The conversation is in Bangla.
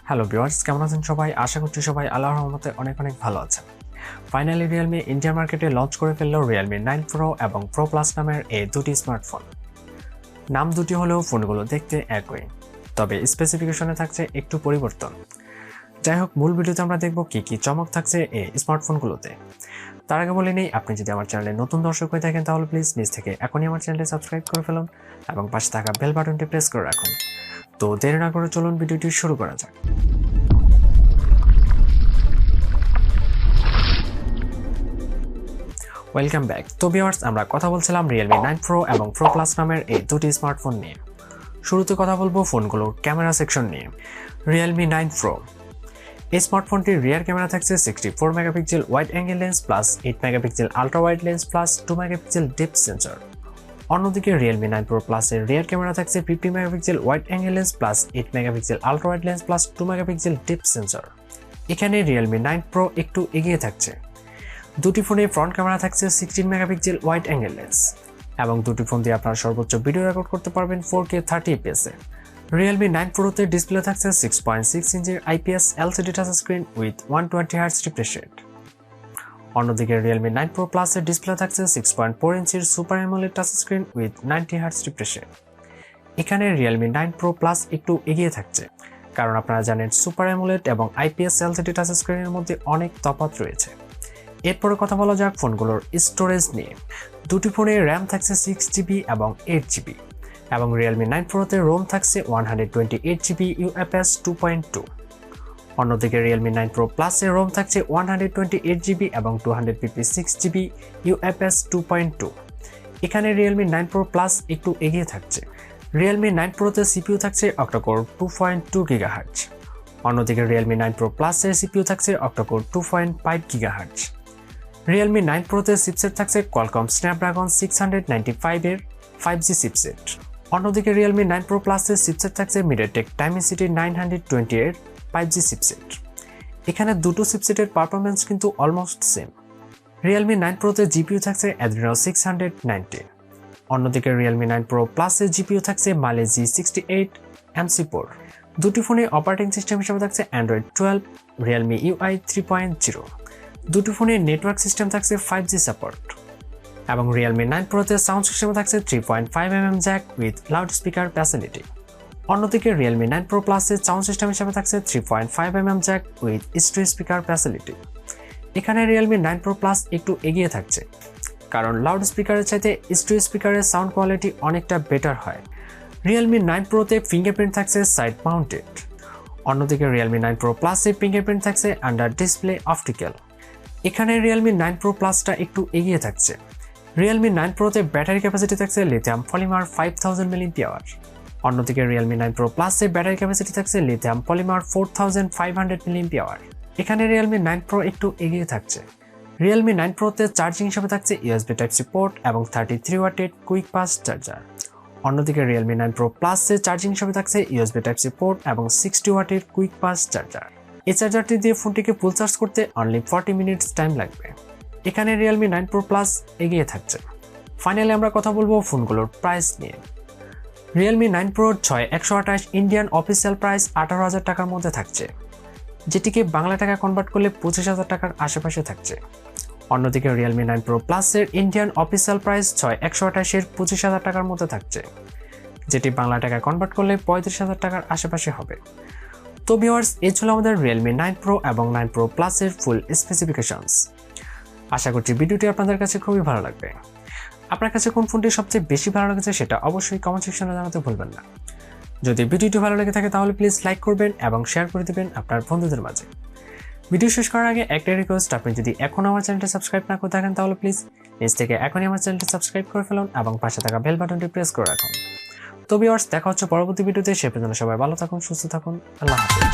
হ্যালো ভিউয়ার্স, কেমন আছেন সবাই? আশা করছি সবাই আল্লাহর রহমতে অনেক ভালো আছেন। ফাইনালি Realme ইন্ডিয়ান মার্কেটে লঞ্চ করে ফেলল Realme 9 Pro এবং Pro Plus নামের এই দুটি স্মার্টফোন। নাম দুটি হলেও ফোনগুলো দেখতে একই, তবে স্পেসিফিকেশনে থাকছে একটু পরিবর্তন। যাই হোক, মূল ভিডিওতে আমরা দেখব কি চমক থাকছে এই স্মার্টফোনগুলোতে। তার আগে বলে নেই, আপনি যদি আমার চ্যানেলে নতুন দর্শক হয়ে থাকেন তাহলে প্লিজ নিজ থেকে এখনই আমার চ্যানেলটি সাবস্ক্রাইব করে ফেলুন এবং পাশে থাকা বেল বাটনটি প্রেস করে রাখুন। তো দেরি না করে চলুন ভিডিওটি শুরু করা যাক। Welcome back. তো ভিউয়ার্স, আমরা কথা বলছিলাম Realme 9 Pro এবং Pro Plus নামের এই দুটি স্মার্টফোন নিয়ে। শুরুতে কথা বলবো ফোনগুলোর ক্যামেরা সেকশন নিয়ে। Realme 9 Pro এই স্মার্টফোনটির রিয়ার ক্যামেরা থাকছে 64 megapixel wide angle lens plus 8 megapixel ultra wide lens plus 2 megapixel depth sensor. অন্যদিকে Realme 9 Pro Plus এর রিয়ার ক্যামেরা থাকছে 50 megapixel wide angle lens plus 8 megapixel ultra wide lens plus 2 megapixel depth sensor. এখানে Realme 9 Pro একটু এগিয়ে থাকছে। দুটি ফোনে ফ্রন্ট ক্যামেরা থাকছে 16 মেগাপিক্সেল ওয়াইড অ্যাঙ্গেল লেন্স এবং দুটি ফোন দিয়ে আপনারা সর্বোচ্চ ভিডিও রেকর্ড করতে পারবেন 4K 30 fps এ। Realme 9 Pro তে ডিসপ্লে থাকছে 6.6 ইঞ্চির IPS LCD touch screen with 120Hz refresh rate. অন্যদিকে Realme 9 Pro Plus এর ডিসপ্লে থাকছে 6.4 ইঞ্চির super AMOLED touch screen with 90Hz refresh rate. এখানে Realme 9 Pro Plus একটু এগিয়ে থাকছে, কারণ আপনারা জানেন সুপার অ্যামোলেড এবং IPS LCD টাচ স্ক্রিনের মধ্যে অনেক তফাৎ রয়েছে। এরপরে কথা বলা যাক ফোনগুলোর স্টোরেজ নিয়ে। দুটি ফোনে র্যাম থাকছে 6GB এবং 8GB এবং Realme 9 Pro তে ROM থাকছে 128GB UFS 2.2। অন্যদিকে Realme 9 Pro Plus এর ROM থাকছে 128GB এবং 256GB UFS 2.2। এখানে Realme 9 Pro Plus একটু এগিয়ে থাকছে। Realme 9 Pro তে CPU থাকছে octa-core 2.2 GHz। অন্যদিকে Realme 9 Pro Plus এর CPU থাকছে octa-core 2.5 GHz। Realme 9 Pro তে চিপসেট থাকছে Qualcomm Snapdragon 695 এর 5G চিপসেট। অন্যদিকে Realme 9 Pro Plus এর চিপসেট থাকছে MediaTek Dimensity 920 এর 5G চিপসেট। এখানে দুটো চিপসেটের পারফরম্যান্স কিন্তু অলমোস্ট সেম। Realme 9 Pro তে GPU থাকছে Adreno 690। অন্যদিকে Realme 9 Pro Plus এর GPU থাকছে Mali G68 MC4। দুটি ফোনে অপারেটিং সিস্টেম হিসেবে থাকছে Android 12 Realme UI 3.0। দুটি ফোনে নেটওয়ার্ক সিস্টেম থাকছে 5G সাপোর্ট এবং Realme 9 Pro তে সাউন্ড সিস্টেমে থাকছে 3.5mm Jack with loud speaker facility. অন্যদিকে Realme 9 Pro Plus এর সাউন্ড সিস্টেম হিসেবে থাকছে 3.5mm Jack with stereo speaker facility. এখানে Realme 9 Pro Plus একটু এগিয়ে থাকছে, কারণ লাউড স্পিকারের চাইতে স্টেরিও স্পিকারের সাউন্ড কোয়ালিটি অনেকটা বেটার হয়। Realme 9 Pro তে ফিঙ্গারপ্রিন্ট থাকছে সাইড মাউন্টেড। অন্যদিকে Realme 9 Pro Plus এর ফিঙ্গারপ্রিন্ট থাকছে আন্ডার ডিসপ্লে অপটিক্যাল। এখানে Realme 9 Pro Plus-টা একটু এগিয়ে থাকছে। Realme 9 Pro তে ব্যাটারি ক্যাপাসিটি থাকছে লিথিয়াম পলিমার 5000 mAh। অন্যদিকে Realme 9 Pro Plus এর ব্যাটারি ক্যাপাসিটি থাকছে লিথিয়াম পলিমার 4500 mAh। এখানে Realme 9 Pro একটু এগিয়ে থাকছে। Realme 9 Pro তে চার্জিং হিসেবে থাকছে USB Type-C পোর্ট এবং 33 ওয়াটের কুইক ফাস্ট চার্জার। অন্যদিকে Realme 9 Pro Plus এর চার্জিং হিসেবে থাকছে USB Type-C পোর্ট এবং 60 ওয়াটের কুইক ফাস্ট চার্জার। এই চার্জারটি দিয়ে ফোনটিকে ফুল চার্জ করতে অনলি 40 মিনিটস টাইম লাগবে। এখানে Realme 9 Pro Plus এগিয়ে থাকছে। ফাইনালি আমরা কথা বলবো ফোনগুলোর প্রাইস নিয়ে। Realme 9 Pro 6128 Indian official price 18,000 টাকার মধ্যে থাকছে, যেটিকে বাংলা টাকা কনভার্ট করলে 25,000 টাকার আশেপাশে থাকছে। অন্যদিকে Realme 9 Pro Plus এর ইন্ডিয়ান অফিসিয়াল প্রাইস 6128 এর 25,000 টাকার মধ্যে থাকছে, যেটি বাংলা টাকা কনভার্ট করলে 35,000 টাকার আশেপাশে হবে। তো ভিউয়ার্স, এই ছিল আমাদের Realme 9 Pro এবং 9 Pro Plus এর ফুল স্পেসিফিকেশনস। আশা করছি ভিডিওটি আপনাদের কাছে খুবই ভালো লাগবে। আপনার কাছে কোন ফোনটি সবচেয়ে বেশি ভালো লেগেছে সেটা অবশ্যই কমেন্ট সেকশনে জানাতে ভুলবেন না। যদি ভিডিওটি ভালো লেগে থাকে তাহলে প্লিজ লাইক করবেন এবং শেয়ার করে দিবেন আপনার বন্ধুদের মাঝে। ভিডিও শেষ করার আগে একটা রিকোয়েস্ট, আপনি যদি এখনও আমার চ্যানেলটি সাবস্ক্রাইব না করে থাকেন তাহলে প্লিজ নিজ থেকে এখনই আমার চ্যানেলটি সাবস্ক্রাইব করে ফেলুন এবং পাশে থাকা বেল বাটনটি প্রেস করে রাখুন। তো ভিউয়ার্স, দেখা হচ্ছে পরবর্তী ভিডিওতে। সে পর্যন্ত সবাই ভালো থাকুন, সুস্থ থাকুন। আল্লাহ হাফেজ।